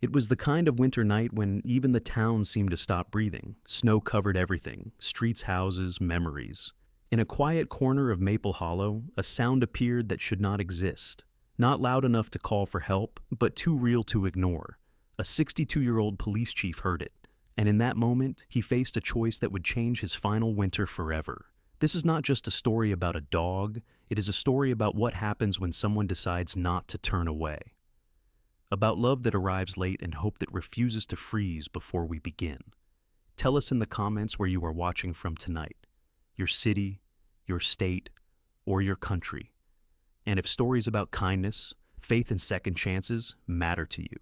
It was the kind of winter night when even the town seemed to stop breathing. Snow covered everything, streets, houses, memories. In a quiet corner of Maple Hollow, a sound appeared that should not exist. Not loud enough to call for help, but too real to ignore. A 62-year-old police chief heard it, and in that moment, he faced a choice that would change his final winter forever. This is not just a story about a dog, it is a story about what happens when someone decides not to turn away. About love that arrives late and hope that refuses to freeze before we begin. Tell us in the comments where you are watching from tonight. Your city, your state, or your country. And if stories about kindness, faith, and second chances matter to you,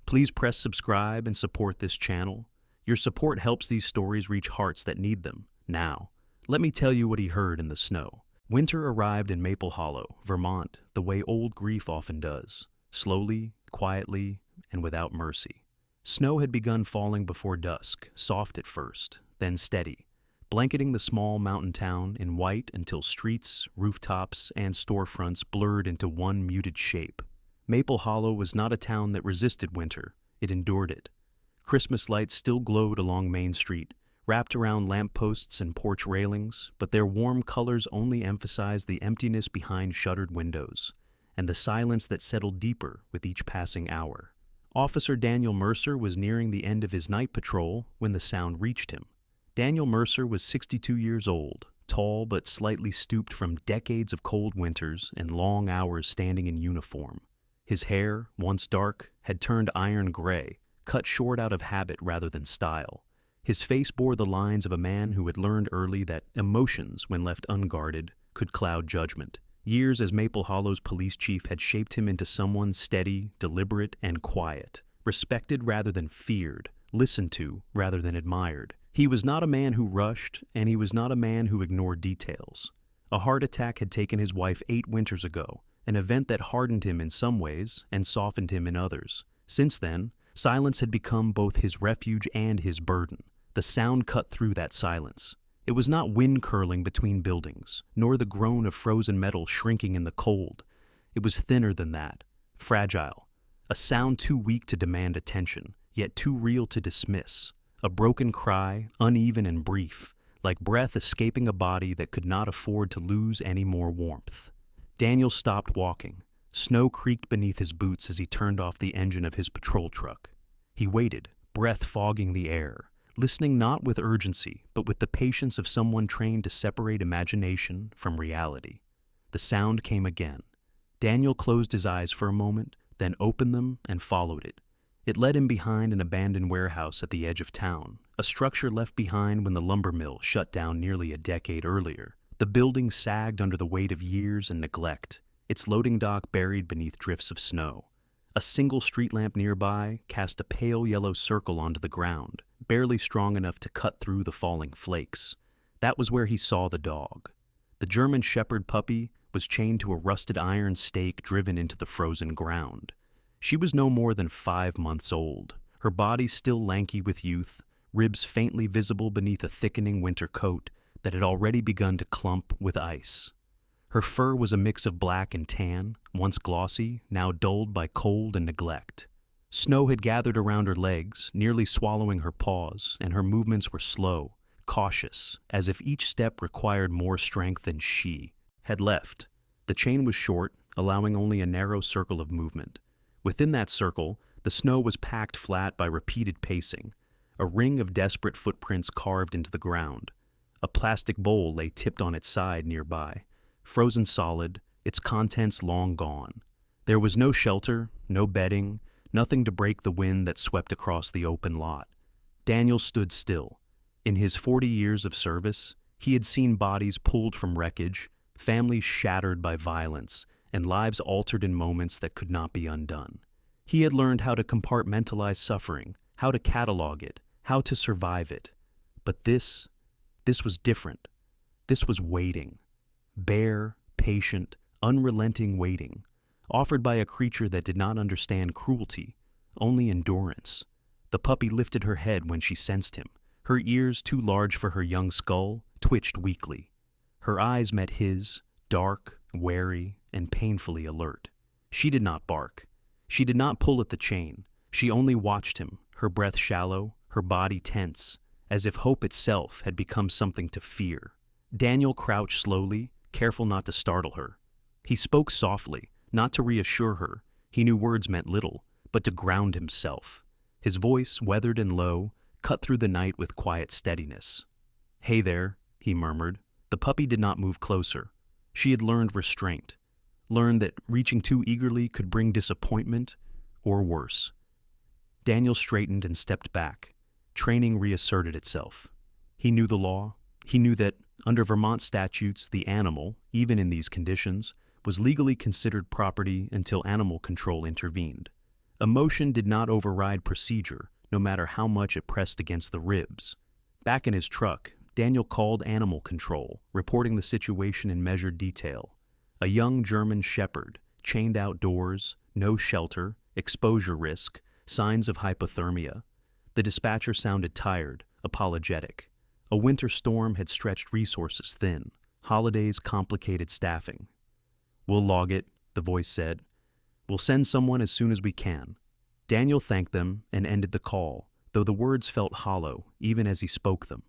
please press subscribe and support this channel. Your support helps these stories reach hearts that need them. Now, let me tell you what he heard in the snow. Winter arrived in Maple Hollow, Vermont, the way old grief often does. Slowly, quietly, and without mercy. Snow had begun falling before dusk, soft at first, then steady, blanketing the small mountain town in white until streets, rooftops, and storefronts blurred into one muted shape. Maple Hollow was not a town that resisted winter, it endured it. Christmas lights still glowed along Main Street, wrapped around lampposts and porch railings, but their warm colors only emphasized the emptiness behind shuttered windows, and the silence that settled deeper with each passing hour. Officer Daniel Mercer was nearing the end of his night patrol when the sound reached him. Daniel Mercer was 62 years old, tall but slightly stooped from decades of cold winters and long hours standing in uniform. His hair, once dark, had turned iron gray, cut short out of habit rather than style. His face bore the lines of a man who had learned early that emotions, when left unguarded, could cloud judgment. Years as Maple Hollow's police chief had shaped him into someone steady, deliberate, and quiet, respected rather than feared, listened to rather than admired. He was not a man who rushed, and he was not a man who ignored details. A heart attack had taken his wife 8 winters ago, an event that hardened him in some ways and softened him in others. Since then, silence had become both his refuge and his burden. The sound cut through that silence. It was not wind curling between buildings, nor the groan of frozen metal shrinking in the cold. It was thinner than that, fragile, a sound too weak to demand attention, yet too real to dismiss. A broken cry, uneven and brief, like breath escaping a body that could not afford to lose any more warmth. Daniel stopped walking. Snow creaked beneath his boots as he turned off the engine of his patrol truck. He waited, breath fogging the air, listening not with urgency, but with the patience of someone trained to separate imagination from reality. The sound came again. Daniel closed his eyes for a moment, then opened them and followed it. It led him behind an abandoned warehouse at the edge of town, a structure left behind when the lumber mill shut down nearly a decade earlier. The building sagged under the weight of years and neglect, its loading dock buried beneath drifts of snow. A single street lamp nearby cast a pale yellow circle onto the ground, barely strong enough to cut through the falling flakes. That was where he saw the dog. The German Shepherd puppy was chained to a rusted iron stake driven into the frozen ground. She was no more than 5 months old, her body still lanky with youth, ribs faintly visible beneath a thickening winter coat that had already begun to clump with ice. Her fur was a mix of black and tan, once glossy, now dulled by cold and neglect. Snow had gathered around her legs, nearly swallowing her paws, and her movements were slow, cautious, as if each step required more strength than she had left. The chain was short, allowing only a narrow circle of movement. Within that circle, the snow was packed flat by repeated pacing, a ring of desperate footprints carved into the ground. A plastic bowl lay tipped on its side nearby, frozen solid, its contents long gone. There was no shelter, no bedding, nothing to break the wind that swept across the open lot. Daniel stood still. In his 40 years of service, he had seen bodies pulled from wreckage, families shattered by violence, and lives altered in moments that could not be undone. He had learned how to compartmentalize suffering, how to catalog it, how to survive it. But this was different. This was waiting. Bare, patient, unrelenting waiting, offered by a creature that did not understand cruelty, only endurance. The puppy lifted her head when she sensed him. Her ears, too large for her young skull, twitched weakly. Her eyes met his, dark, wary, and painfully alert. She did not bark. She did not pull at the chain. She only watched him, her breath shallow, her body tense, as if hope itself had become something to fear. Daniel crouched slowly, careful not to startle her. He spoke softly, not to reassure her. He knew words meant little, but to ground himself. His voice, weathered and low, cut through the night with quiet steadiness. "Hey there," he murmured. The puppy did not move closer. She had learned restraint, learned that reaching too eagerly could bring disappointment or worse. Daniel straightened and stepped back. Training reasserted itself. He knew the law. He knew that, under Vermont statutes, the animal, even in these conditions, was legally considered property until animal control intervened. Emotion did not override procedure, no matter how much it pressed against the ribs. Back in his truck, Daniel called animal control, reporting the situation in measured detail. A young German shepherd, chained outdoors, no shelter, exposure risk, signs of hypothermia. The dispatcher sounded tired, apologetic. A winter storm had stretched resources thin. Holidays complicated staffing. "We'll log it," the voice said. "We'll send someone as soon as we can." Daniel thanked them and ended the call, though the words felt hollow even as he spoke them.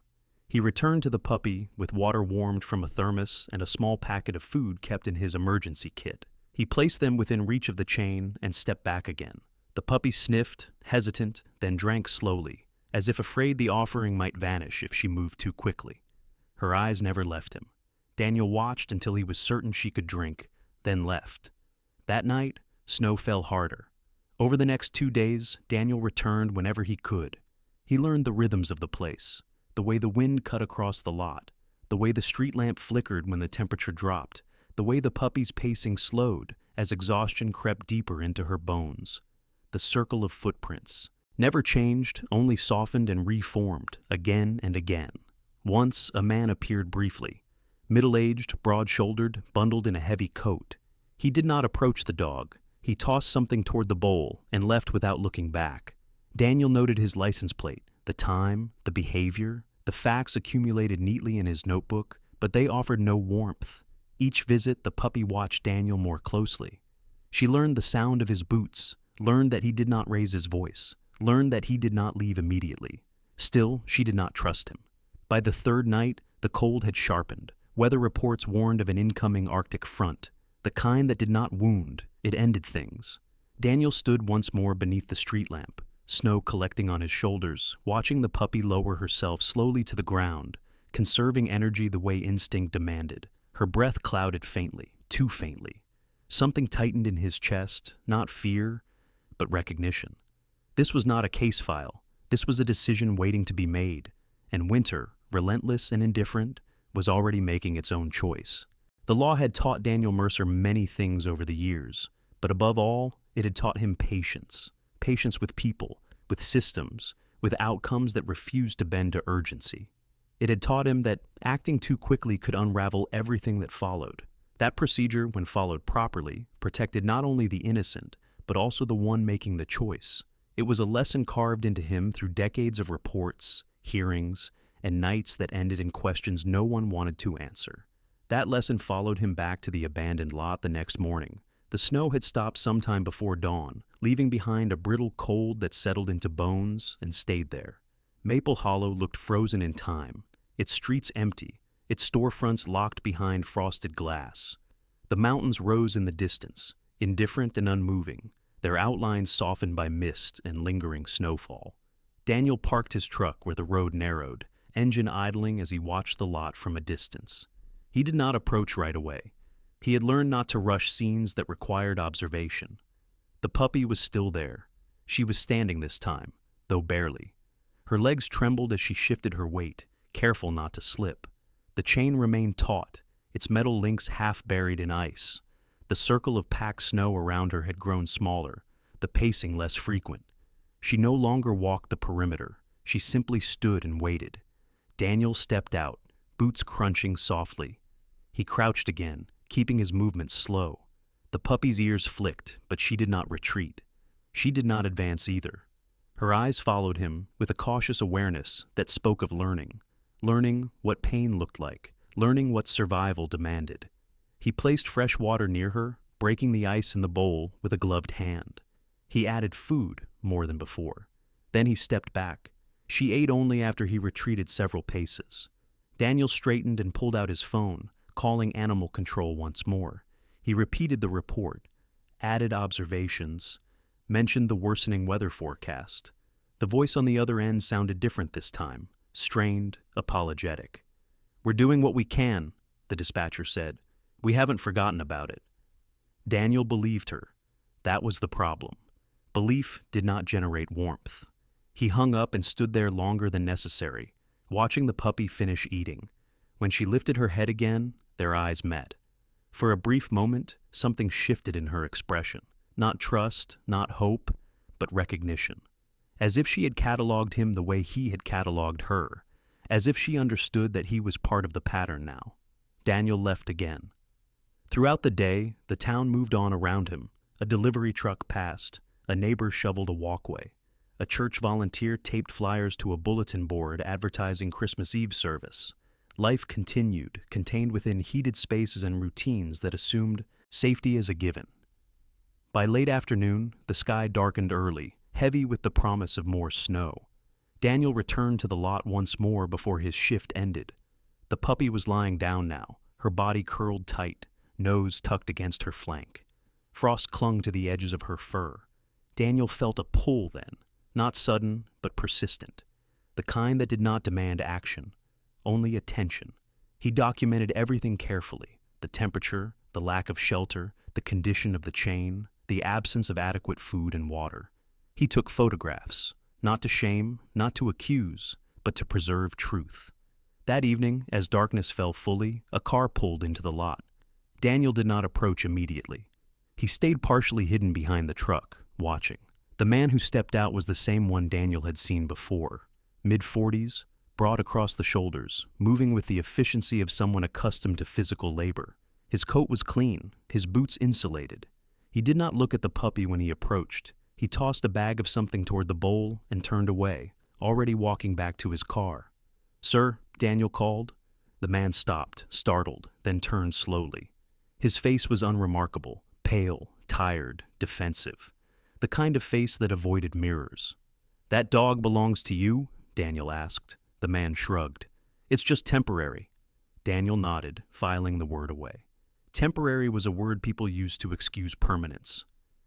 He returned to the puppy with water warmed from a thermos and a small packet of food kept in his emergency kit. He placed them within reach of the chain and stepped back again. The puppy sniffed, hesitant, then drank slowly, as if afraid the offering might vanish if she moved too quickly. Her eyes never left him. Daniel watched until he was certain she could drink, then left. That night, snow fell harder. Over the next 2 days, Daniel returned whenever he could. He learned the rhythms of the place, the way the wind cut across the lot, the way the street lamp flickered when the temperature dropped, the way the puppy's pacing slowed as exhaustion crept deeper into her bones. The circle of footprints. Never changed, only softened and reformed, again and again. Once, a man appeared briefly. Middle-aged, broad-shouldered, bundled in a heavy coat. He did not approach the dog. He tossed something toward the bowl and left without looking back. Daniel noted his license plate, the time, the behavior. The facts accumulated neatly in his notebook, but they offered no warmth. Each visit, the puppy watched Daniel more closely. She learned the sound of his boots, learned that he did not raise his voice, learned that he did not leave immediately. Still, she did not trust him. By the third night, the cold had sharpened. Weather reports warned of an incoming Arctic front, the kind that did not wound, it ended things. Daniel stood once more beneath the street lamp, snow collecting on his shoulders, watching the puppy lower herself slowly to the ground, conserving energy the way instinct demanded. Her breath clouded faintly, too faintly. Something tightened in his chest, not fear, but recognition. This was not a case file. This was a decision waiting to be made, and Winter, relentless and indifferent, was already making its own choice. The law had taught Daniel Mercer many things over the years, but above all, it had taught him patience. Patience with people, with systems, with outcomes that refused to bend to urgency. It had taught him that acting too quickly could unravel everything that followed. That procedure, when followed properly, protected not only the innocent, but also the one making the choice. It was a lesson carved into him through decades of reports, hearings, and nights that ended in questions no one wanted to answer. That lesson followed him back to the abandoned lot the next morning. The snow had stopped sometime before dawn, leaving behind a brittle cold that settled into bones and stayed there. Maple Hollow looked frozen in time, its streets empty, its storefronts locked behind frosted glass. The mountains rose in the distance, indifferent and unmoving, their outlines softened by mist and lingering snowfall. Daniel parked his truck where the road narrowed, engine idling as he watched the lot from a distance. He did not approach right away. He had learned not to rush scenes that required observation. The puppy was still there. She was standing this time, though barely. Her legs trembled as she shifted her weight, careful not to slip. The chain remained taut, its metal links half buried in ice. The circle of packed snow around her had grown smaller, the pacing less frequent. She no longer walked the perimeter. She simply stood and waited. Daniel stepped out, boots crunching softly. He crouched again, keeping his movements slow. The puppy's ears flicked, but she did not retreat. She did not advance either. Her eyes followed him with a cautious awareness that spoke of learning what pain looked like, learning what survival demanded. He placed fresh water near her, breaking the ice in the bowl with a gloved hand. He added food more than before. Then he stepped back. She ate only after he retreated several paces. Daniel straightened and pulled out his phone, calling animal control once more. He repeated the report, added observations, mentioned the worsening weather forecast. The voice on the other end sounded different this time, strained, apologetic. "We're doing what we can," the dispatcher said. "We haven't forgotten about it." Daniel believed her. That was the problem. Belief did not generate warmth. He hung up and stood there longer than necessary, watching the puppy finish eating. When she lifted her head again, their eyes met. For a brief moment, something shifted in her expression. Not trust, not hope, but recognition. As if she had cataloged him the way he had cataloged her. As if she understood that he was part of the pattern now. Daniel left again. Throughout the day, the town moved on around him. A delivery truck passed. A neighbor shoveled a walkway. A church volunteer taped flyers to a bulletin board advertising Christmas Eve service. Life continued, contained within heated spaces and routines that assumed safety as a given. By late afternoon, the sky darkened early, heavy with the promise of more snow. Daniel returned to the lot once more before his shift ended. The puppy was lying down now, her body curled tight, nose tucked against her flank. Frost clung to the edges of her fur. Daniel felt a pull then, not sudden, but persistent. The kind that did not demand action, only attention. He documented everything carefully: the temperature, the lack of shelter, the condition of the chain, the absence of adequate food and water. He took photographs, not to shame, not to accuse, but to preserve truth. That evening, as darkness fell fully, a car pulled into the lot. Daniel did not approach immediately. He stayed partially hidden behind the truck, watching. The man who stepped out was the same one Daniel had seen before. Mid-40s, broad across the shoulders, moving with the efficiency of someone accustomed to physical labor. His coat was clean, his boots insulated. He did not look at the puppy when he approached. He tossed a bag of something toward the bowl and turned away, already walking back to his car. "Sir," Daniel called. The man stopped, startled, then turned slowly. His face was unremarkable, pale, tired, defensive. The kind of face that avoided mirrors. "That dog belongs to you?" Daniel asked. The man shrugged. "It's just temporary." Daniel nodded, filing the word away. Temporary was a word people used to excuse permanence.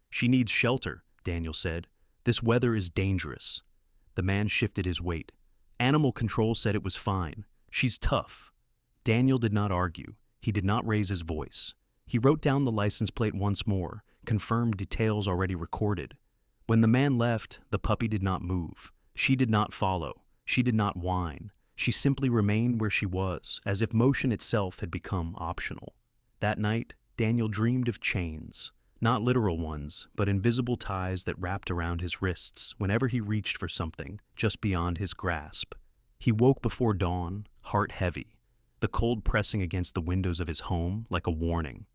"She needs shelter," Daniel said. "This weather is dangerous." The man shifted his weight. "Animal control said it was fine. She's tough." Daniel did not argue. He did not raise his voice. He wrote down the license plate once more, confirmed details already recorded. When the man left, the puppy did not move. She did not follow. She did not whine. She simply remained where she was, as if motion itself had become optional. That night, Daniel dreamed of chains. Not literal ones, but invisible ties that wrapped around his wrists whenever he reached for something just beyond his grasp. He woke before dawn, heart heavy, the cold pressing against the windows of his home like a warning.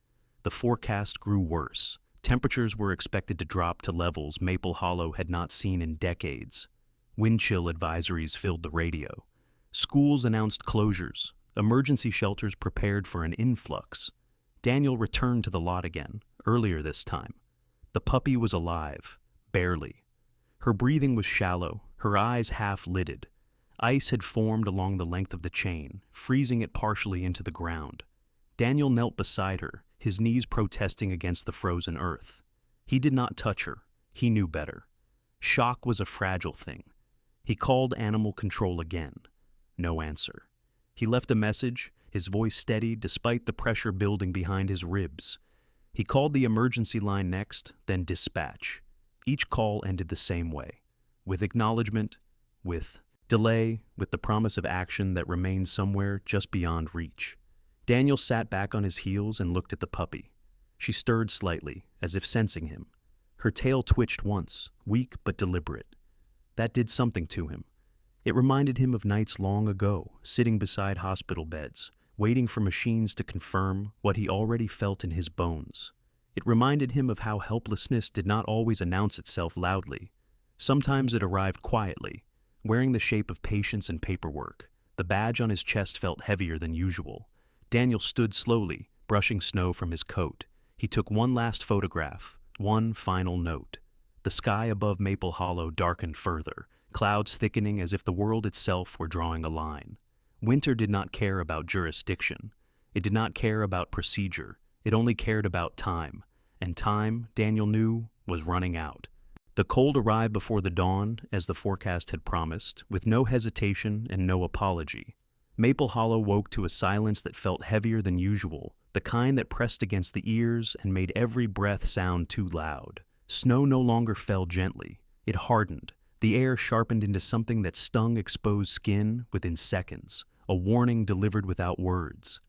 The forecast grew worse. Temperatures were expected to drop to levels Maple Hollow had not seen in decades. Wind chill advisories filled the radio. Schools announced closures. Emergency shelters prepared for an influx. Daniel returned to the lot again, earlier this time. The puppy was alive, barely. Her breathing was shallow, her eyes half-lidded. Ice had formed along the length of the chain, freezing it partially into the ground. Daniel knelt beside her, his knees protesting against the frozen earth. He did not touch her. He knew better. Shock was a fragile thing. He called animal control again. No answer. He left a message, his voice steady despite the pressure building behind his ribs. He called the emergency line next, then dispatch. Each call ended the same way, with acknowledgement, with delay, with the promise of action that remained somewhere just beyond reach. Daniel sat back on his heels and looked at the puppy. She stirred slightly, as if sensing him. Her tail twitched once, weak but deliberate. That did something to him. It reminded him of nights long ago, sitting beside hospital beds, waiting for machines to confirm what he already felt in his bones. It reminded him of how helplessness did not always announce itself loudly. Sometimes it arrived quietly, wearing the shape of patience and paperwork. The badge on his chest felt heavier than usual. Daniel stood slowly, brushing snow from his coat. He took one last photograph, one final note. The sky above Maple Hollow darkened further, clouds thickening as if the world itself were drawing a line. Winter did not care about jurisdiction. It did not care about procedure. It only cared about time. And time, Daniel knew, was running out. The cold arrived before the dawn, as the forecast had promised, with no hesitation and no apology. Maple Hollow woke to a silence that felt heavier than usual, the kind that pressed against the ears and made every breath sound too loud. Snow no longer fell gently. It hardened. The air sharpened into something that stung exposed skin within seconds, a warning delivered without words.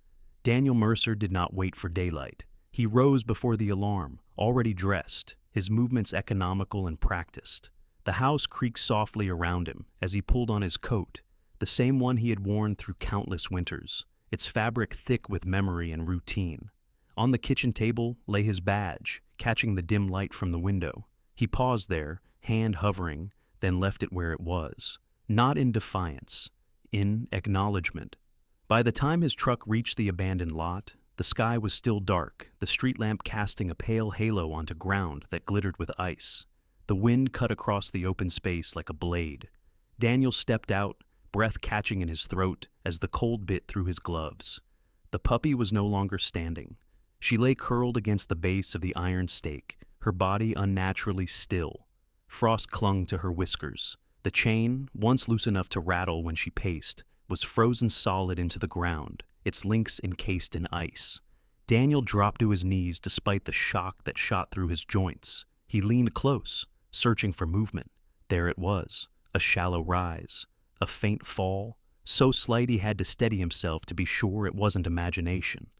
Daniel Mercer did not wait for daylight. He rose before the alarm, already dressed, his movements economical and practiced. The house creaked softly around him as he pulled on his coat, the same one he had worn through countless winters, its fabric thick with memory and routine. On the kitchen table lay his badge, catching the dim light from the window. He paused there, hand hovering, then left it where it was, not in defiance, in acknowledgement. By the time his truck reached the abandoned lot, the sky was still dark, the street lamp casting a pale halo onto ground that glittered with ice. The wind cut across the open space like a blade. Daniel stepped out, breath catching in his throat as the cold bit through his gloves. The puppy was no longer standing. She lay curled against the base of the iron stake, her body unnaturally still. Frost clung to her whiskers. The chain, once loose enough to rattle when she paced, was frozen solid into the ground, its links encased in ice. Daniel dropped to his knees despite the shock that shot through his joints. He leaned close, searching for movement. There it was, a shallow rise, a faint fall, so slight he had to steady himself to be sure it wasn't imagination.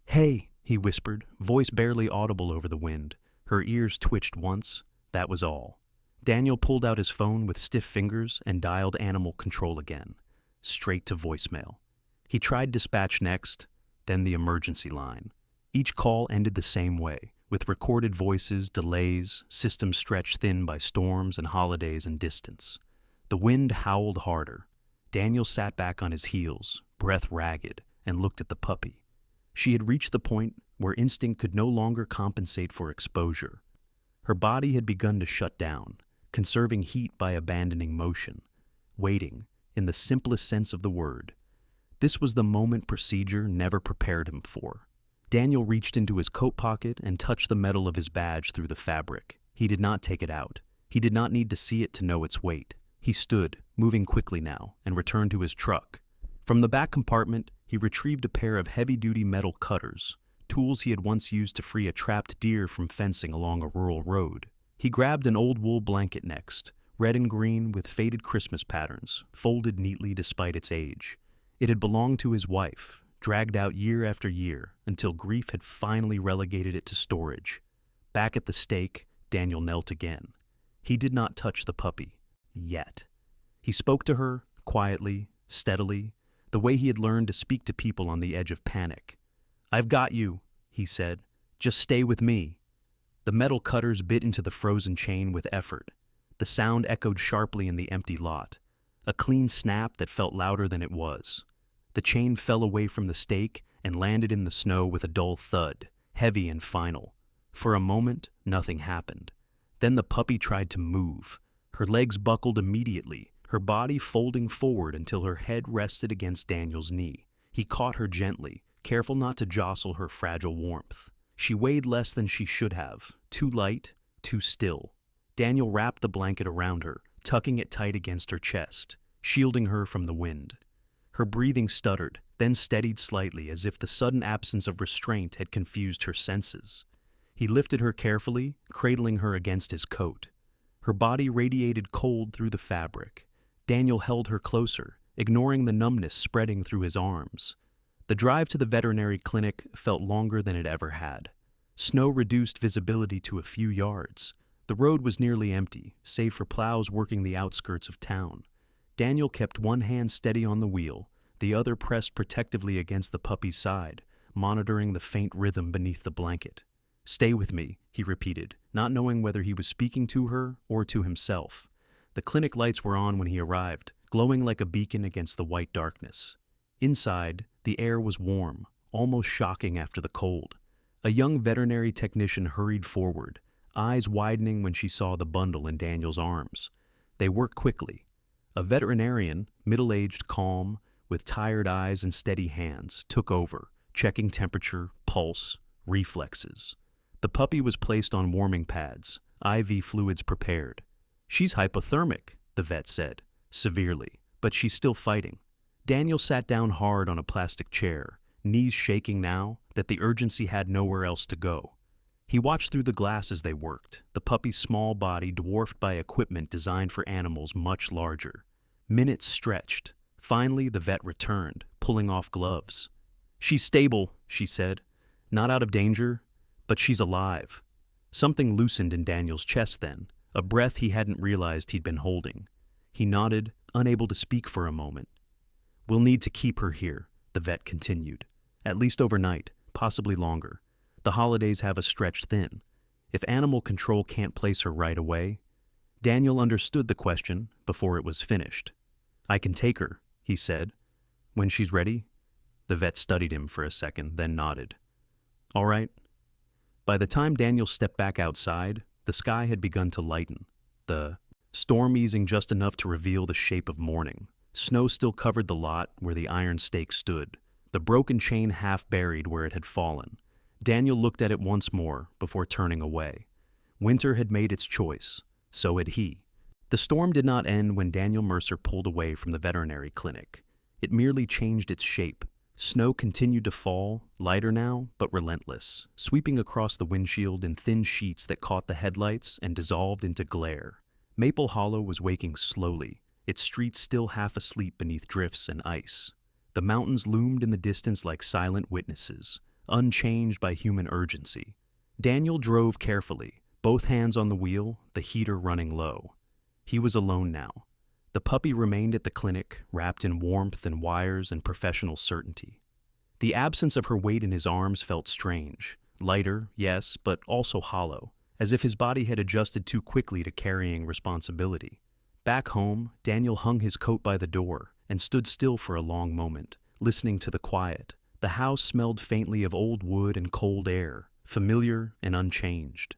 "Hey," he whispered, voice barely audible over the wind. Her ears twitched once, that was all. Daniel pulled out his phone with stiff fingers and dialed animal control again, straight to voicemail. He tried dispatch next, then the emergency line. Each call ended the same way, with recorded voices, delays, systems stretched thin by storms and holidays and distance. The wind howled harder. Daniel sat back on his heels, breath ragged, and looked at the puppy. She had reached the point where instinct could no longer compensate for exposure. Her body had begun to shut down, conserving heat by abandoning motion, waiting, in the simplest sense of the word. This was the moment procedure never prepared him for. Daniel reached into his coat pocket and touched the metal of his badge through the fabric. He did not take it out. He did not need to see it to know its weight. He stood, moving quickly now, and returned to his truck. From the back compartment, he retrieved a pair of heavy-duty metal cutters, tools he had once used to free a trapped deer from fencing along a rural road. He grabbed an old wool blanket next, red and green with faded Christmas patterns, folded neatly despite its age. It had belonged to his wife, dragged out year after year, until grief had finally relegated it to storage. Back at the stake, Daniel knelt again. He did not touch the puppy. Yet. He spoke to her, quietly, steadily, the way he had learned to speak to people on the edge of panic. "I've got you," he said. "Just stay with me." The metal cutters bit into the frozen chain with effort. The sound echoed sharply in the empty lot, a clean snap that felt louder than it was. The chain fell away from the stake and landed in the snow with a dull thud, heavy and final. For a moment, nothing happened. Then the puppy tried to move. Her legs buckled immediately, her body folding forward until her head rested against Daniel's knee. He caught her gently, careful not to jostle her fragile warmth. She weighed less than she should have, too light, too still. Daniel wrapped the blanket around her, tucking it tight against her chest, shielding her from the wind. Her breathing stuttered, then steadied slightly as if the sudden absence of restraint had confused her senses. He lifted her carefully, cradling her against his coat. Her body radiated cold through the fabric. Daniel held her closer, ignoring the numbness spreading through his arms. The drive to the veterinary clinic felt longer than it ever had. Snow reduced visibility to a few yards. The road was nearly empty, save for plows working the outskirts of town. Daniel kept one hand steady on the wheel, the other pressed protectively against the puppy's side, monitoring the faint rhythm beneath the blanket. "Stay with me," he repeated, not knowing whether he was speaking to her or to himself. The clinic lights were on when he arrived, glowing like a beacon against the white darkness. Inside, the air was warm, almost shocking after the cold. A young veterinary technician hurried forward, eyes widening when she saw the bundle in Daniel's arms. They worked quickly. A veterinarian, middle-aged, calm, with tired eyes and steady hands, took over, checking temperature, pulse, reflexes. The puppy was placed on warming pads, IV fluids prepared. "She's hypothermic," the vet said, severely, "but she's still fighting." Daniel sat down hard on a plastic chair, knees shaking now that the urgency had nowhere else to go. He watched through the glass as they worked, the puppy's small body dwarfed by equipment designed for animals much larger. Minutes stretched. Finally, the vet returned, pulling off gloves. "She's stable," she said. "Not out of danger, but she's alive." Something loosened in Daniel's chest then, a breath he hadn't realized he'd been holding. He nodded, unable to speak for a moment. "We'll need to keep her here," the vet continued. "At least overnight, possibly longer. The holidays have us stretched thin. If animal control can't place her right away..." Daniel understood the question before it was finished. "I can take her," he said. "When she's ready?" The vet studied him for a second, then nodded. "All right." By the time Daniel stepped back outside, the sky had begun to lighten, the storm easing just enough to reveal the shape of morning. Snow still covered the lot where the iron stake stood, the broken chain half buried where it had fallen. Daniel looked at it once more before turning away. Winter had made its choice, so had he. The storm did not end when Daniel Mercer pulled away from the veterinary clinic. It merely changed its shape. Snow continued to fall, lighter now, but relentless, sweeping across the windshield in thin sheets that caught the headlights and dissolved into glare. Maple Hollow was waking slowly, its streets still half asleep beneath drifts and ice. The mountains loomed in the distance like silent witnesses, unchanged by human urgency. Daniel drove carefully, both hands on the wheel, the heater running low. He was alone now. The puppy remained at the clinic, wrapped in warmth and wires and professional certainty. The absence of her weight in his arms felt strange. Lighter, yes, but also hollow, as if his body had adjusted too quickly to carrying responsibility. Back home, Daniel hung his coat by the door and stood still for a long moment, listening to the quiet. The house smelled faintly of old wood and cold air, familiar and unchanged.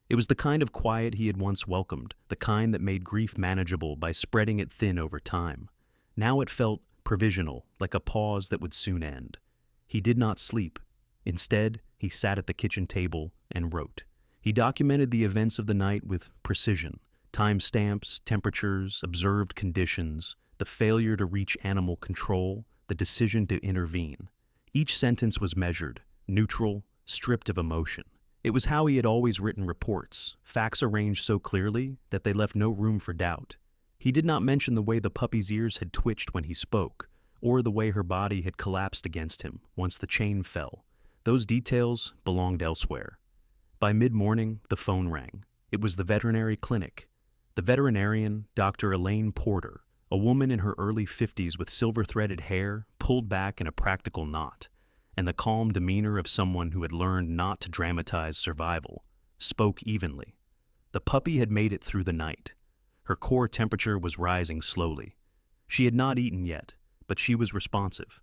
It was the kind of quiet he had once welcomed, the kind that made grief manageable by spreading it thin over time. Now it felt provisional, like a pause that would soon end. He did not sleep. Instead, he sat at the kitchen table and wrote. He documented the events of the night with precision. Timestamps, temperatures, observed conditions, the failure to reach animal control, the decision to intervene. Each sentence was measured, neutral, stripped of emotion. It was how he had always written reports, facts arranged so clearly that they left no room for doubt. He did not mention the way the puppy's ears had twitched when he spoke, or the way her body had collapsed against him once the chain fell. Those details belonged elsewhere. By mid-morning, the phone rang. It was the veterinary clinic. The veterinarian, Dr. Elaine Porter, a woman in her early 50s with silver-threaded hair pulled back in a practical knot, and the calm demeanor of someone who had learned not to dramatize survival, spoke evenly. The puppy had made it through the night. Her core temperature was rising slowly. She had not eaten yet, but she was responsive.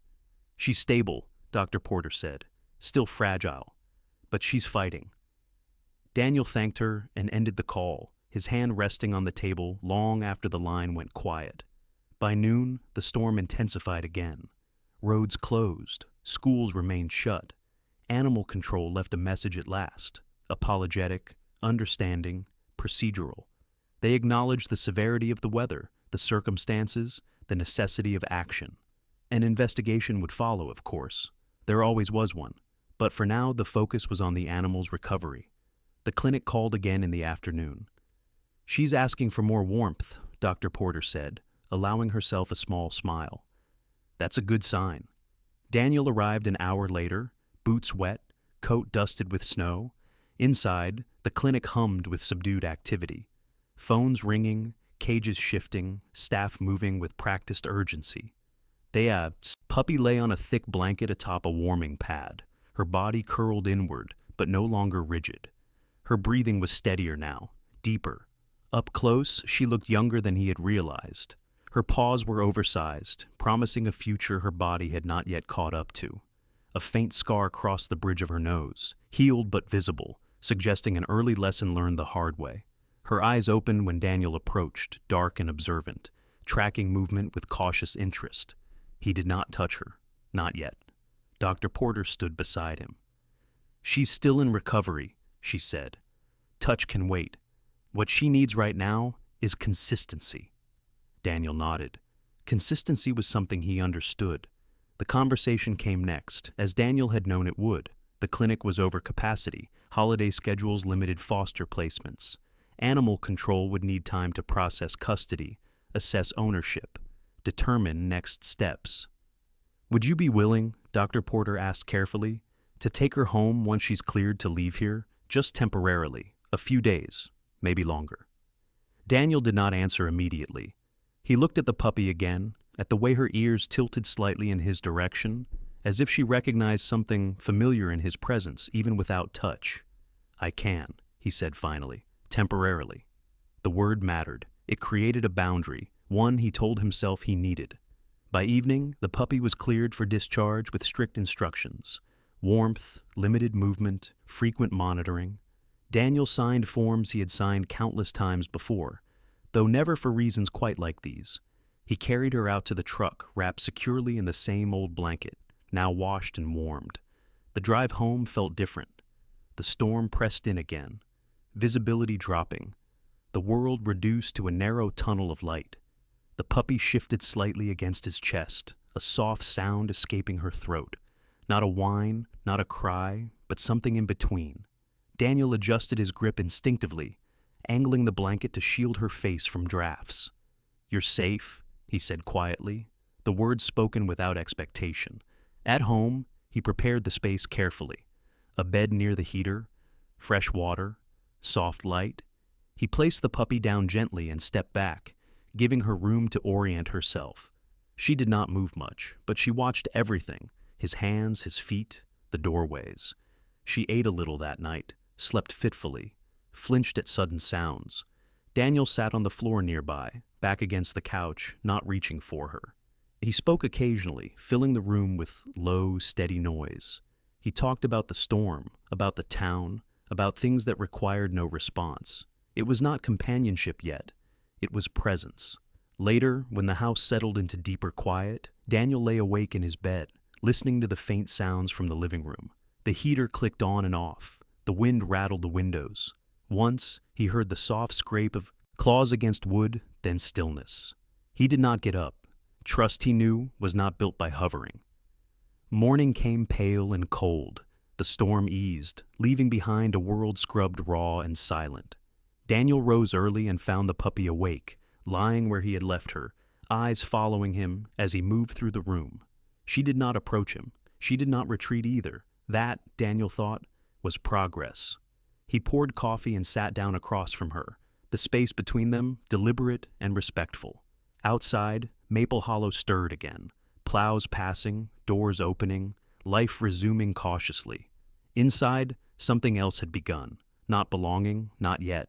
"She's stable," Dr. Porter said, "still fragile, but she's fighting." Daniel thanked her and ended the call, his hand resting on the table long after the line went quiet. By noon, the storm intensified again. Roads closed, schools remained shut. Animal control left a message at last, apologetic, understanding, procedural. They acknowledged the severity of the weather, the circumstances, the necessity of action. An investigation would follow, of course. There always was one. But for now, the focus was on the animal's recovery. The clinic called again in the afternoon. "She's asking for more warmth," Dr. Porter said, allowing herself a small smile. "That's a good sign." Daniel arrived an hour later, boots wet, coat dusted with snow. Inside, the clinic hummed with subdued activity. Phones ringing, cages shifting, staff moving with practiced urgency. The puppy lay on a thick blanket atop a warming pad, her body curled inward, but no longer rigid. Her breathing was steadier now, deeper. Up close, she looked younger than he had realized. Her paws were oversized, promising a future her body had not yet caught up to. A faint scar crossed the bridge of her nose, healed but visible, suggesting an early lesson learned the hard way. Her eyes opened when Daniel approached, dark and observant, tracking movement with cautious interest. He did not touch her. Not yet. Dr. Porter stood beside him. "She's still in recovery," she said. "Touch can wait. What she needs right now is consistency." Daniel nodded. Consistency was something he understood. The conversation came next, as Daniel had known it would. The clinic was over capacity, holiday schedules limited foster placements. Animal control would need time to process custody, assess ownership, determine next steps. "Would you be willing," Dr. Porter asked carefully, "to take her home once she's cleared to leave here, just temporarily, a few days, maybe longer?" Daniel did not answer immediately. He looked at the puppy again, at the way her ears tilted slightly in his direction, as if she recognized something familiar in his presence, even without touch. "I can," he said finally, "temporarily." The word mattered. It created a boundary, one he told himself he needed. By evening, the puppy was cleared for discharge with strict instructions. Warmth, limited movement, frequent monitoring. Daniel signed forms he had signed countless times before, though never for reasons quite like these. He carried her out to the truck, wrapped securely in the same old blanket, now washed and warmed. The drive home felt different. The storm pressed in again, visibility dropping, the world reduced to a narrow tunnel of light. The puppy shifted slightly against his chest, a soft sound escaping her throat. Not a whine, not a cry, but something in between. Daniel adjusted his grip instinctively, angling the blanket to shield her face from drafts. "You're safe," he said quietly, the words spoken without expectation. At home, he prepared the space carefully. A bed near the heater, fresh water, soft light. He placed the puppy down gently and stepped back, giving her room to orient herself. She did not move much, but she watched everything, his hands, his feet, the doorways. She ate a little that night, slept fitfully, flinched at sudden sounds. Daniel sat on the floor nearby, back against the couch, not reaching for her. He spoke occasionally, filling the room with low, steady noise. He talked about the storm, about the town, about things that required no response. It was not companionship yet. It was presence. Later, when the house settled into deeper quiet, Daniel lay awake in his bed, listening to the faint sounds from the living room. The heater clicked on and off. The wind rattled the windows. Once, he heard the soft scrape of claws against wood, then stillness. He did not get up. Trust, he knew, was not built by hovering. Morning came pale and cold. The storm eased, leaving behind a world scrubbed raw and silent. Daniel rose early and found the puppy awake, lying where he had left her, eyes following him as he moved through the room. She did not approach him. She did not retreat either. That, Daniel thought, was progress. He poured coffee and sat down across from her, the space between them deliberate and respectful. Outside, Maple Hollow stirred again, plows passing, doors opening, life resuming cautiously. Inside, something else had begun, not belonging, not yet,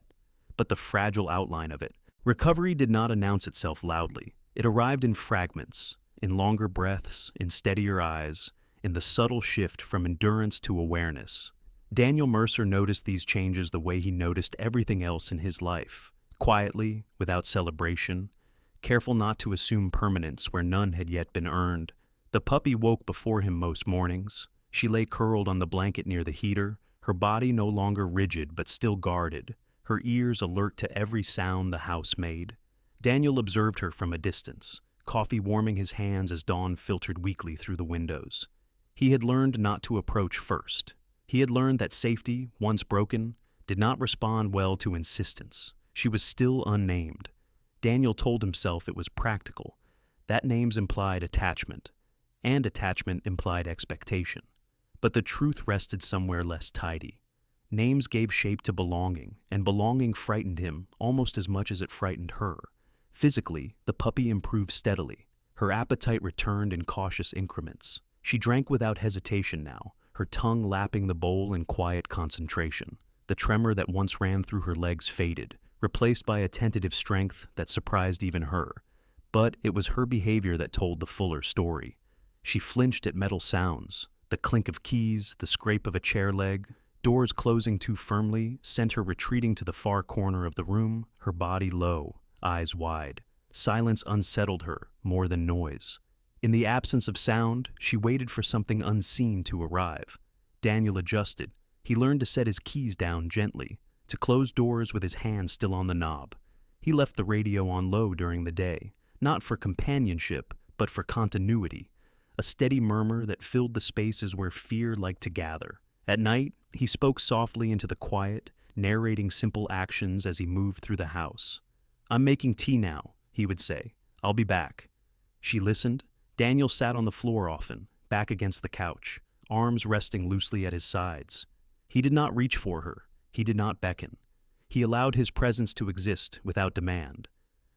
but the fragile outline of it. Recovery did not announce itself loudly. It arrived in fragments, in longer breaths, in steadier eyes, in the subtle shift from endurance to awareness. Daniel Mercer noticed these changes the way he noticed everything else in his life, quietly, without celebration, careful not to assume permanence where none had yet been earned. The puppy woke before him most mornings. She lay curled on the blanket near the heater, her body no longer rigid but still guarded, her ears alert to every sound the house made. Daniel observed her from a distance, coffee warming his hands as dawn filtered weakly through the windows. He had learned not to approach first. He had learned that safety, once broken, did not respond well to insistence. She was still unnamed. Daniel told himself it was practical. That names implied attachment, and attachment implied expectation. But the truth rested somewhere less tidy. Names gave shape to belonging, and belonging frightened him almost as much as it frightened her. Physically, the puppy improved steadily. Her appetite returned in cautious increments. She drank without hesitation now, her tongue lapping the bowl in quiet concentration. The tremor that once ran through her legs faded, replaced by a tentative strength that surprised even her. But it was her behavior that told the fuller story. She flinched at metal sounds, the clink of keys, the scrape of a chair leg, Doors closing too firmly sent her retreating to the far corner of the room, her body low, eyes wide. Silence unsettled her more than noise. In the absence of sound, she waited for something unseen to arrive. Daniel adjusted. He learned to set his keys down gently, to close doors with his hand still on the knob. He left the radio on low during the day, not for companionship, but for continuity, a steady murmur that filled the spaces where fear liked to gather. At night, he spoke softly into the quiet, narrating simple actions as he moved through the house. "I'm making tea now," he would say. "I'll be back." She listened. Daniel sat on the floor often, back against the couch, arms resting loosely at his sides. He did not reach for her. He did not beckon. He allowed his presence to exist without demand.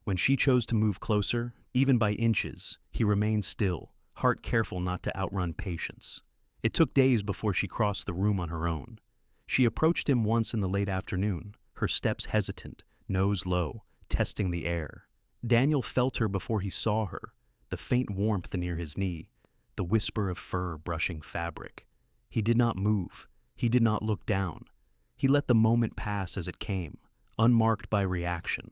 When she chose to move closer, even by inches, he remained still, heart careful not to outrun patience. It took days before she crossed the room on her own. She approached him once in the late afternoon, her steps hesitant, nose low, testing the air. Daniel felt her before he saw her, the faint warmth near his knee, the whisper of fur brushing fabric. He did not move. He did not look down. He let the moment pass as it came, unmarked by reaction.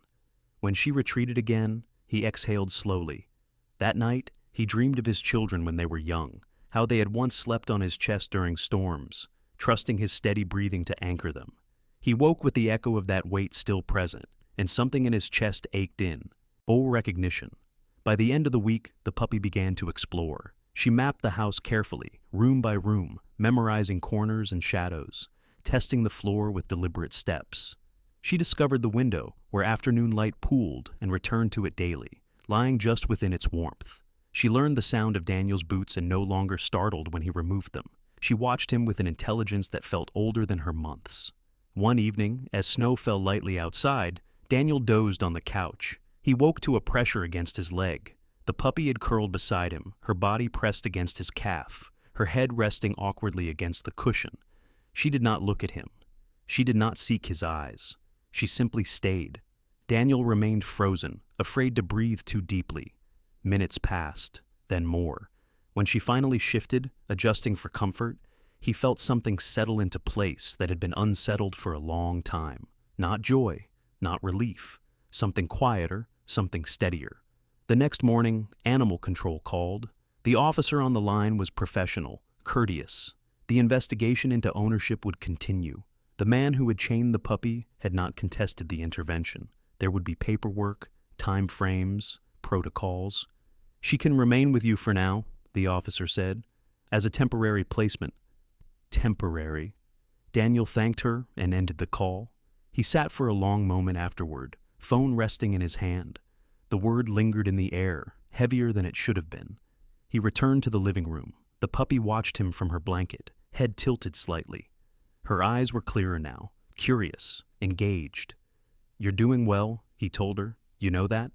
When she retreated again, he exhaled slowly. That night, he dreamed of his children when they were young, how they had once slept on his chest during storms, trusting his steady breathing to anchor them. He woke with the echo of that weight still present, and something in his chest ached in, full recognition. By the end of the week, the puppy began to explore. She mapped the house carefully, room by room, memorizing corners and shadows, testing the floor with deliberate steps. She discovered the window, where afternoon light pooled, and returned to it daily, lying just within its warmth. She learned the sound of Daniel's boots and no longer startled when he removed them. She watched him with an intelligence that felt older than her months. One evening, as snow fell lightly outside, Daniel dozed on the couch. He woke to a pressure against his leg. The puppy had curled beside him, her body pressed against his calf, her head resting awkwardly against the cushion. She did not look at him. She did not seek his eyes. She simply stayed. Daniel remained frozen, afraid to breathe too deeply. Minutes passed, then more. When she finally shifted, adjusting for comfort, he felt something settle into place that had been unsettled for a long time. Not joy, not relief. Something quieter, something steadier. The next morning, Animal Control called. The officer on the line was professional, courteous. The investigation into ownership would continue. The man who had chained the puppy had not contested the intervention. There would be paperwork, time frames, protocols. "She can remain with you for now," the officer said, "as a temporary placement." Temporary. Daniel thanked her and ended the call. He sat for a long moment afterward, phone resting in his hand. The word lingered in the air, heavier than it should have been. He returned to the living room. The puppy watched him from her blanket, head tilted slightly. Her eyes were clearer now, curious, engaged. "You're doing well," he told her. "You know that?"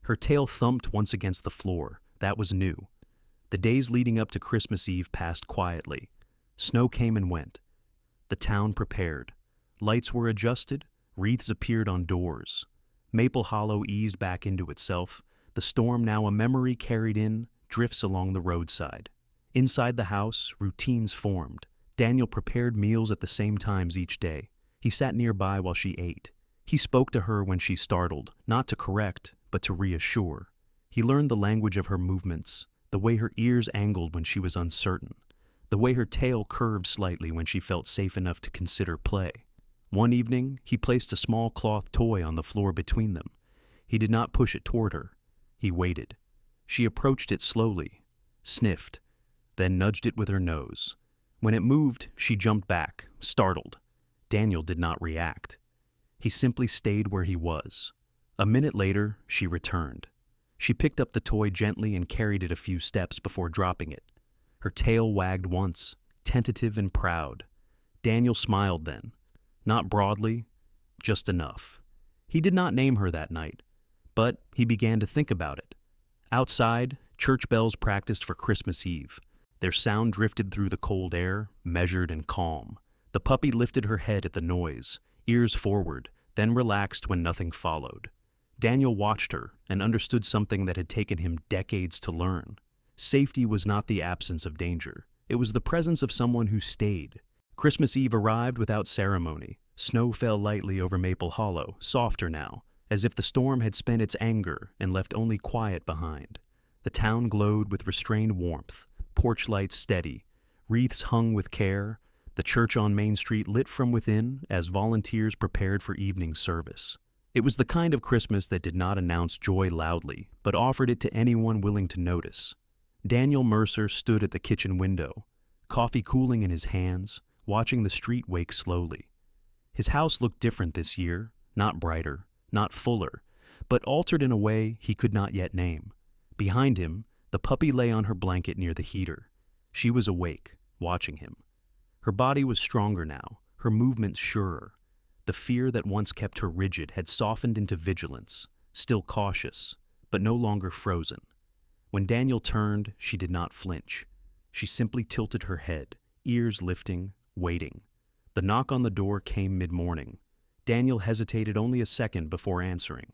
Her tail thumped once against the floor. That was new. The days leading up to Christmas Eve passed quietly. Snow came and went. The town prepared. Lights were adjusted. Wreaths appeared on doors. Maple Hollow eased back into itself, the storm now a memory carried in, drifts along the roadside. Inside the house, routines formed. Daniel prepared meals at the same times each day. He sat nearby while she ate. He spoke to her when she startled, not to correct, but to reassure. He learned the language of her movements, the way her ears angled when she was uncertain, the way her tail curved slightly when she felt safe enough to consider play. One evening, he placed a small cloth toy on the floor between them. He did not push it toward her. He waited. She approached it slowly, sniffed, then nudged it with her nose. When it moved, she jumped back, startled. Daniel did not react. He simply stayed where he was. A minute later, she returned. She picked up the toy gently and carried it a few steps before dropping it. Her tail wagged once, tentative and proud. Daniel smiled then. Not broadly, just enough. He did not name her that night, but he began to think about it. Outside, church bells practiced for Christmas Eve. Their sound drifted through the cold air, measured and calm. The puppy lifted her head at the noise, ears forward, then relaxed when nothing followed. Daniel watched her and understood something that had taken him decades to learn. Safety was not the absence of danger. It was the presence of someone who stayed. Christmas Eve arrived without ceremony. Snow fell lightly over Maple Hollow, softer now, as if the storm had spent its anger and left only quiet behind. The town glowed with restrained warmth, porch lights steady, wreaths hung with care, the church on Main Street lit from within as volunteers prepared for evening service. It was the kind of Christmas that did not announce joy loudly, but offered it to anyone willing to notice. Daniel Mercer stood at the kitchen window, coffee cooling in his hands, watching the street wake slowly. His house looked different this year, not brighter, not fuller, but altered in a way he could not yet name. Behind him, the puppy lay on her blanket near the heater. She was awake, watching him. Her body was stronger now, her movements surer. The fear that once kept her rigid had softened into vigilance, still cautious, but no longer frozen. When Daniel turned, she did not flinch. She simply tilted her head, ears lifting, waiting. The knock on the door came mid-morning. Daniel hesitated only a second before answering.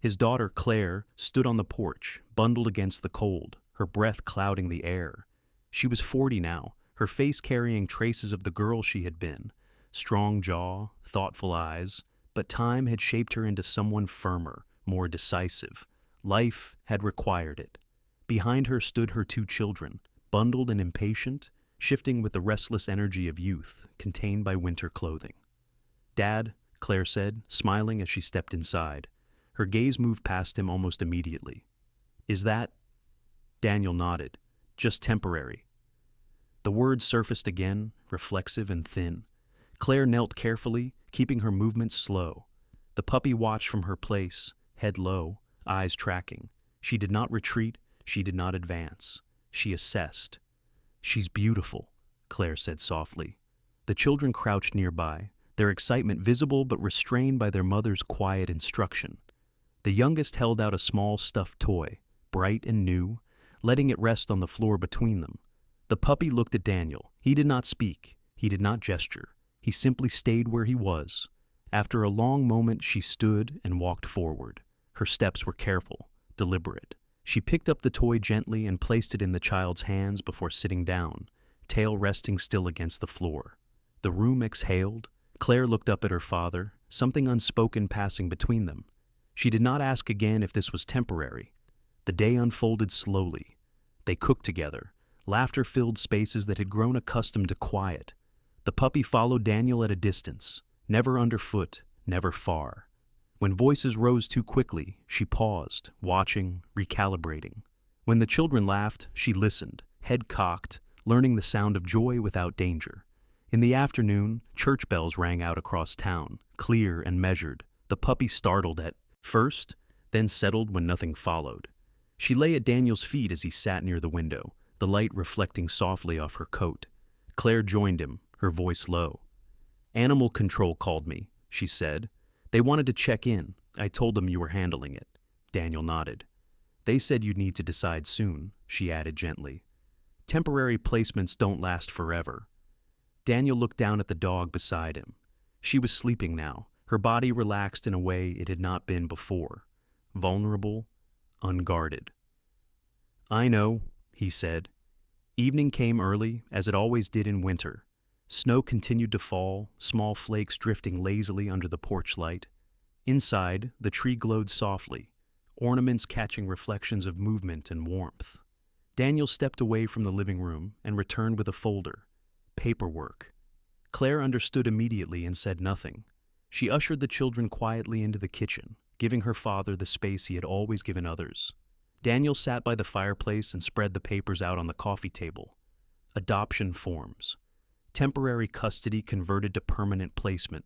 His daughter, Claire, stood on the porch, bundled against the cold, her breath clouding the air. She was 40 now, her face carrying traces of the girl she had been. Strong jaw, thoughtful eyes, but time had shaped her into someone firmer, more decisive. Life had required it. Behind her stood her 2 children, bundled and impatient, shifting with the restless energy of youth, contained by winter clothing. "Dad," Claire said, smiling as she stepped inside. Her gaze moved past him almost immediately. "Is that—" Daniel nodded. "Just temporary." The words surfaced again, reflexive and thin. Claire knelt carefully, keeping her movements slow. The puppy watched from her place, head low, eyes tracking. She did not retreat, she did not advance. She assessed. "She's beautiful," Claire said softly. The children crouched nearby, their excitement visible but restrained by their mother's quiet instruction. The youngest held out a small stuffed toy, bright and new, letting it rest on the floor between them. The puppy looked at Daniel. He did not speak. He did not gesture. He simply stayed where he was. After a long moment, she stood and walked forward. Her steps were careful, deliberate. She picked up the toy gently and placed it in the child's hands before sitting down, tail resting still against the floor. The room exhaled. Claire looked up at her father, something unspoken passing between them. She did not ask again if this was temporary. The day unfolded slowly. They cooked together, laughter-filled spaces that had grown accustomed to quiet. The puppy followed Daniel at a distance, never underfoot, never far. When voices rose too quickly, she paused, watching, recalibrating. When the children laughed, she listened, head cocked, learning the sound of joy without danger. In the afternoon, church bells rang out across town, clear and measured. The puppy startled at first, then settled when nothing followed. She lay at Daniel's feet as he sat near the window, the light reflecting softly off her coat. Claire joined him, her voice low. "Animal control called me," she said. "They wanted to check in. I told them you were handling it." Daniel nodded. "They said you'd need to decide soon," she added gently. "Temporary placements don't last forever." Daniel looked down at the dog beside him. She was sleeping now, her body relaxed in a way it had not been before. Vulnerable, unguarded. "I know," he said. Evening came early, as it always did in winter. Snow continued to fall, small flakes drifting lazily under the porch light. Inside, the tree glowed softly, ornaments catching reflections of movement and warmth. Daniel stepped away from the living room and returned with a folder. Paperwork. Claire understood immediately and said nothing. She ushered the children quietly into the kitchen, giving her father the space he had always given others. Daniel sat by the fireplace and spread the papers out on the coffee table. Adoption forms. Temporary custody converted to permanent placement.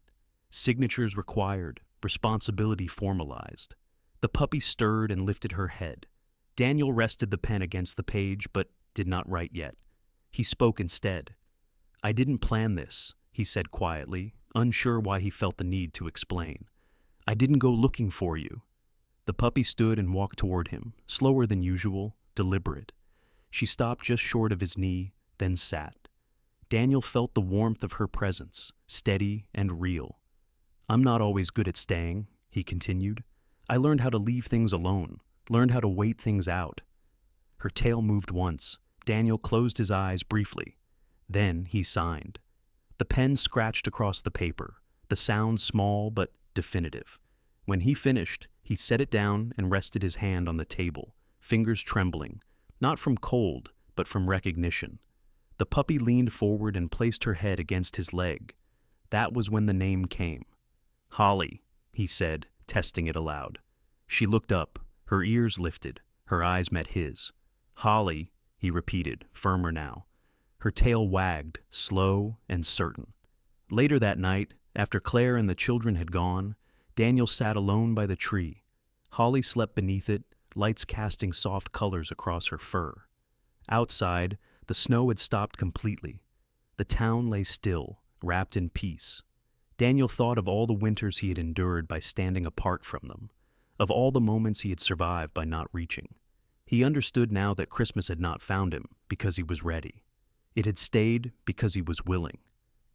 Signatures required. Responsibility formalized. The puppy stirred and lifted her head. Daniel rested the pen against the page, but did not write yet. He spoke instead. "I didn't plan this," he said quietly, unsure why he felt the need to explain. "I didn't go looking for you." The puppy stood and walked toward him, slower than usual, deliberate. She stopped just short of his knee, then sat. Daniel felt the warmth of her presence, steady and real. "I'm not always good at staying," he continued. "I learned how to leave things alone, learned how to wait things out." Her tail moved once. Daniel closed his eyes briefly. Then he signed. The pen scratched across the paper, the sound small but definitive. When he finished, he set it down and rested his hand on the table, fingers trembling, not from cold, but from recognition. The puppy leaned forward and placed her head against his leg. That was when the name came. "Holly," he said, testing it aloud. She looked up, her ears lifted, her eyes met his. "Holly," he repeated, firmer now. Her tail wagged, slow and certain. Later that night, after Claire and the children had gone, Daniel sat alone by the tree. Holly slept beneath it, lights casting soft colors across her fur. Outside, the snow had stopped completely. The town lay still, wrapped in peace. Daniel thought of all the winters he had endured by standing apart from them, of all the moments he had survived by not reaching. He understood now that Christmas had not found him because he was ready. It had stayed because he was willing.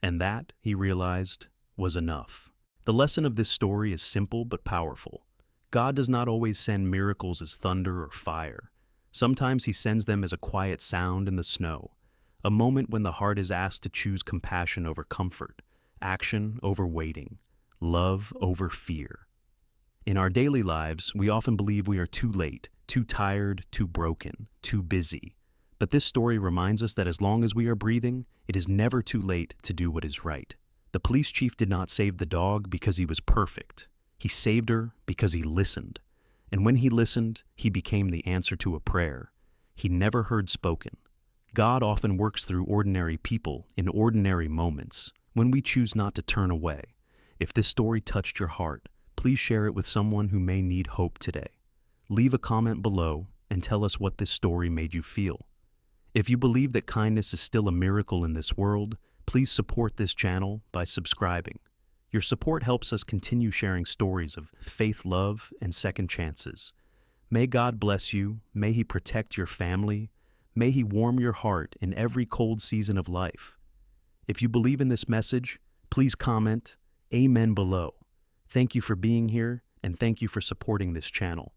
And that, he realized, was enough. The lesson of this story is simple but powerful. God does not always send miracles as thunder or fire. Sometimes he sends them as a quiet sound in the snow, a moment when the heart is asked to choose compassion over comfort, action over waiting, love over fear. In our daily lives, we often believe we are too late, too tired, too broken, too busy. But this story reminds us that as long as we are breathing, it is never too late to do what is right. The police chief did not save the dog because he was perfect. He saved her because he listened. And when he listened, he became the answer to a prayer he never heard spoken. God often works through ordinary people in ordinary moments when we choose not to turn away. If this story touched your heart, please share it with someone who may need hope today. Leave a comment below and tell us what this story made you feel. If you believe that kindness is still a miracle in this world, please support this channel by subscribing. Your support helps us continue sharing stories of faith, love, and second chances. May God bless you. May He protect your family. May He warm your heart in every cold season of life. If you believe in this message, please comment Amen below. Thank you for being here, and thank you for supporting this channel.